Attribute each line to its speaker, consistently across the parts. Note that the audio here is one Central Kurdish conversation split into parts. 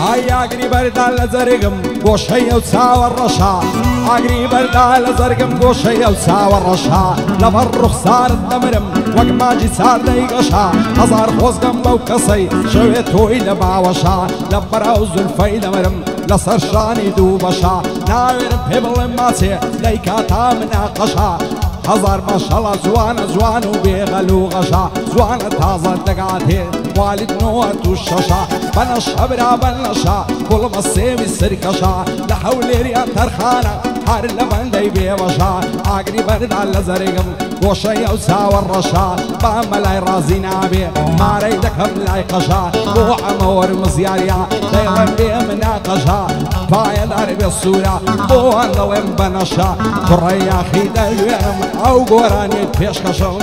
Speaker 1: ئاگری بەردان لە جەرگم گۆشەی ئەو چاوە ڕەشا ئاگری بەردان لە جەرگم گۆشەی ئەو چاوە ڕەشا لەبەر ڕوخسارت دەمرم وەک ماجی چاردەی گەشا هەزار خۆزگەم بەو کەسەی شەوێت تۆی لە باوەشا لە بەراو زولفەی دەمرم لەسەر شانی دوو بەشا ناوێرم پێ بڵێم ماچێ لەی کاتا مناقەشا هەزار ماشەڵا جوانە جوان و بێغەل و غەشا جوانە تازە دەگاتێ والدنەوە تو شەشا بەنەش هەبرا بەنەشا گوڵمە سێوی سرکەشا لە حەولێریان تەرخانە هەر لە بەندەی بێوەشا ئاگری بەردان لە زەرگم گۆشەی ئەو چاوە ڕەشا بەمە لای ڕازی نابێ مارەی دەکەم لای قەشا بۆ ئەمە وەرمزیاریا دەیڵێم بێ مناقەشا پایەدار بێ سوورە بۆ ئەندەڵێم بەنەشا کوڕەی یاخی دەوێنم ئەو گۆرانیت پێشکەشم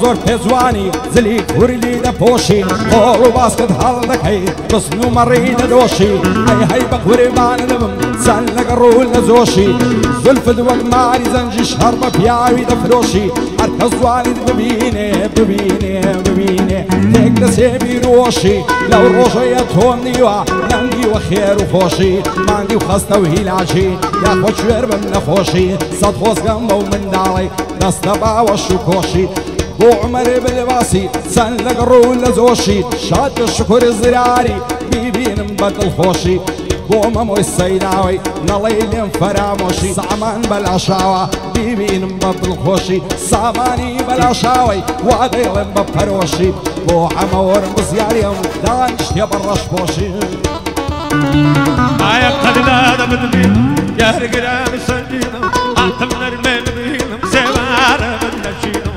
Speaker 1: زۆر پێجوانی زلی کوردی دەپۆشی خۆڵ و باسکت هەڵ دەکەی بسن و مەڕی دەدۆشی ئەی هەی بە قوربانە دەبم چەند لەگە ڕوو لە جۆشی زولفت وەک ماری زەنجی شەڕ بە پیاوی دەفرۆشی هەر کەس جوانیت ببینێ ببینێ ببینێ تێک دەسێ بیرۆشی لەو ڕۆژەیە تۆم نیوە نەنگی وە خێر و خۆشی مانگی و خەستە و هیلاچی یاخۆ کوێر بم نەخۆشی سەد خۆزگەم بەو منداڵی دەستە باوەش و کۆشی بۆ عمەرێ بلباسی چەند لەگە ڕوو لە جۆشی شاد بە شکر زراری بیبینم بە دڵخۆشی بۆ مەمۆی سەیداوی نەڵێی لێم فەرامۆشی سامان بەلاشاوە بیبینم بە دڵخۆشی سامانی بەلاشاوی وا دەیڵێم بە پەرۆشی بۆ ئەمە وەرمزیاریم دانیشتێ بە ڕەشپۆشی
Speaker 2: ئایا قەددا دەبدبین یارگرامی سەنجینم هاتم نەرمێ ببینم سێوارە بەدەچینم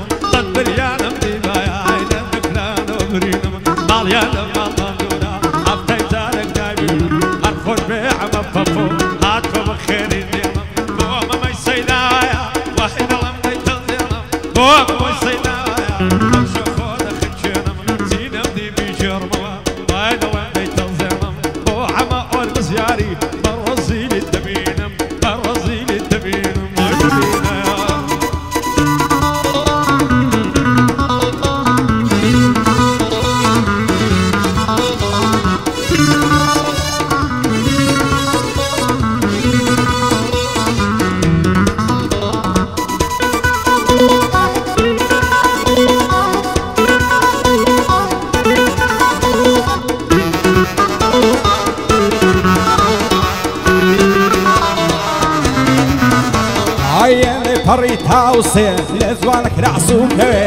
Speaker 2: بريانم ديبايا عينم بكلان وبرينم ماليانم مالباندورا عفتاي زارك دايبي أرخور بيع مففو هاتكو بخيري دينم بوما ما يسيدايا واحد لم ديتلزينم بوما ما يسيدايا أمشو خودا خدشينم زينم دي بيجرموا واحد لم ديتلزينم بوما أول مزياري برزيل الدبينم برزيل الدبينم
Speaker 1: پەڕی تاوسێ لێ جوانە کراسووکەوێ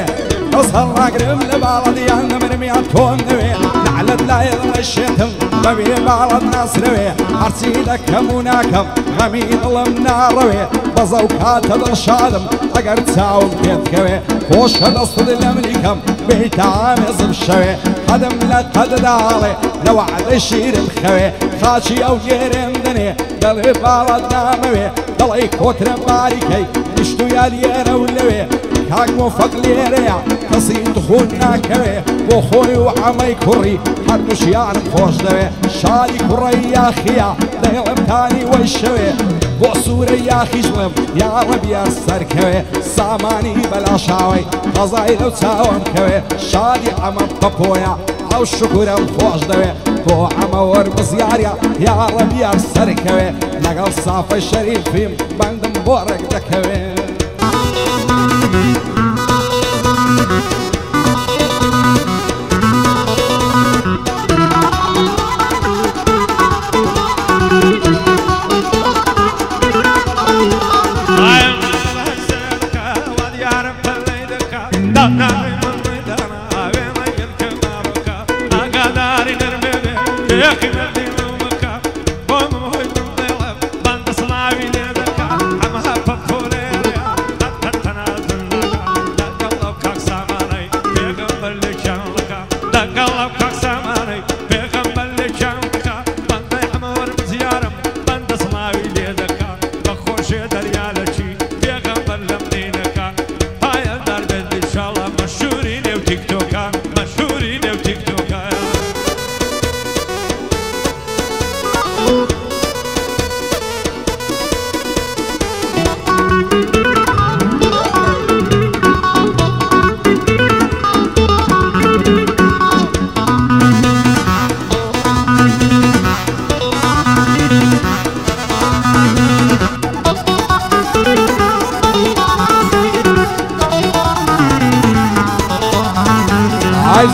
Speaker 1: دەسەڵ ڕاگرم لە باڵەدیان نەمرمیان تۆم نەوێ لەعلت لایە دڵەشێتم بەبێ باڵەت ناسرەوێ هەرچی دەکەم و ناکەم غەمی دڵم ناڕەوێ بەزە و کاتە دڵشادم ئەگەر چاوم پێتکەوێ خۆشە دەستت لە ملیکەم بێتامێزم شەوێ قەدم لە قەدداڵێ لە وەعدەی شیرم خەوێ خاچی ئەو گێرێم دەنێ دەڵێ باڵەت نامەوێ دەڵێ کۆترە باریکەی گشت و یاریێرە و لەوێ کاک مۆفەق لێرەیە کەسی دخون ناکەوێ بۆ خۆی و عەمەی کوڕی هەردووشیانم خۆش دەوێ شادی کوڕەی یاخیە دەیڵم تانی وەی شەوێ بۆ سوورە یاخیش بڵێم یاڕە بیار سەرکەوێ سامانی بەلاشاوی قەزای لەو چاوەم کەوێ شادی ئەمە بەپۆیە ئەو شکورم خۆش دەوێ بۆ ئەمە وەربزیارە یاڕە بیار سەرکەوێ لەگەڵ سافەی شەریفیم بەندم بۆ ڕێک دەکەوێ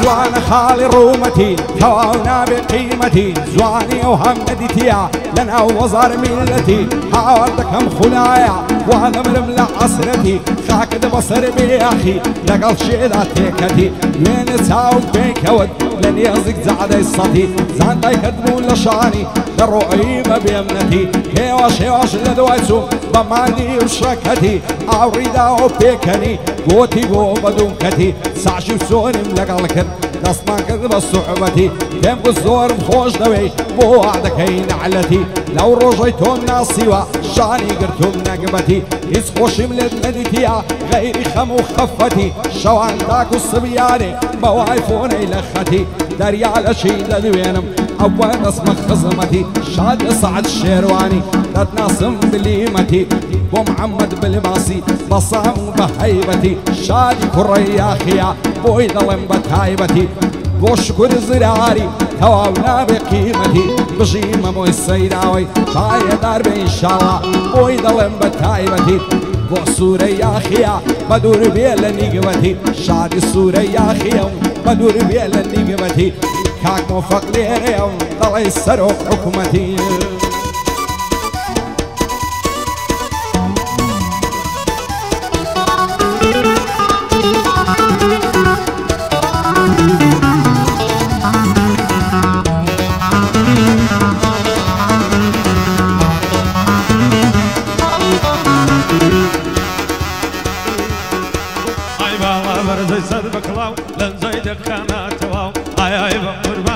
Speaker 1: زوان خالي رومتي هواونا بقيمتي زواني وهم نديتيا لنا وزار ملتي حاولتكم خلايا وانا مرملة عصرتي خاكد بصر بياخي لقل شيلاتي كتي وين تساوي بيكود لن يزق زعدي الصتي زانتي كدمون لشاني للرؤي ما بيمنتي هواش لدويتو بماني وشركتي أوريدا وبيكني قوتي قو بدون كتي سعشي وسوني ملقل كر دستمان كذب الصعوبتي كم بالزور بخوش دوي بو وعدك هين علتي لو رجيتم ناصيوا شاني قرتم نقبتي إس خوشي ملد نديتيا غيري خمو خفتي شوان داكو الصبياني موايفوني لختي دريا على شي لدوينم أول اسمك خزمتي شاد صعد الشيرواني تتناصم بليمتي ومحمد بالباسي بصام بهيبتي شادي كريا خيا بوي ظلم بتهيبتي وشكر زراري ثوابنا بقيمتي بجيمة مو السيداوي طاية دار إن شاء الله بوي ظلم بتهيبتي وسوريا خيا بدور بيلا نيقبتي شادي سوريا خيا بدور بيلا نيقبتي كاك موفق ليهم ضلي السروق حكمتي
Speaker 2: زي صدبك لاو لن زيدك كانت واو هاي بقربان